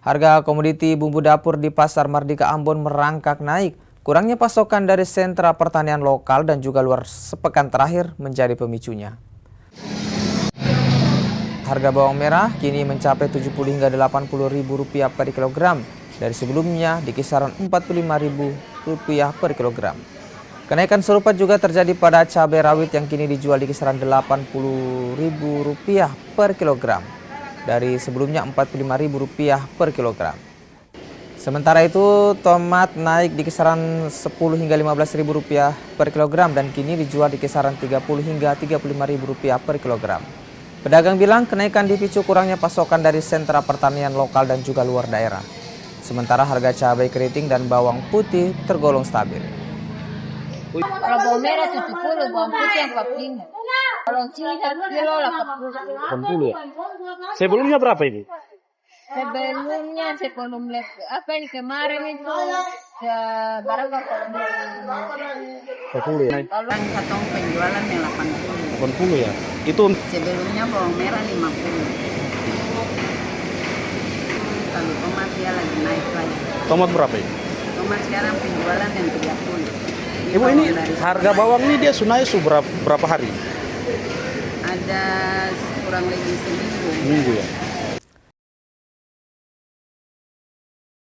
Harga komoditi bumbu dapur di Pasar Mardika Ambon merangkak naik. Kurangnya pasokan dari sentra pertanian lokal dan juga luar sepekan terakhir menjadi pemicunya. Harga bawang merah kini mencapai Rp70 hingga Rp80.000 per kilogram. Dari sebelumnya di kisaran Rp45.000 per kilogram. Kenaikan serupa juga terjadi pada cabai rawit yang kini dijual di kisaran Rp80.000 per kilogram. Dari sebelumnya Rp45.000 per kilogram. Sementara itu, tomat naik di kisaran Rp10 hingga Rp15.000 per kilogram dan kini dijual di kisaran Rp30 hingga Rp35.000 per kilogram. Pedagang bilang kenaikan dipicu kurangnya pasokan dari sentra pertanian lokal dan juga luar daerah. Sementara harga cabai keriting dan bawang putih tergolong stabil. Kalau bawang merah 70, bawang putih 45. Kalau sini 1 kilo 80. 80 ya? Sebelumnya berapa ini? Sebelumnya sebelum ini kemarin itu berapa? 80 ya? Kalau katong penjualan yang 80. 80 ya? Itu Sebelumnya bawang merah 50. Kalau tomat dia lagi naik lagi. tomat berapa ini? Tomat sekarang penjualan yang 30. Ibu ini harga bawang ini dia sunai berapa hari? Ada kurang lebih seminggu. Minggu ya?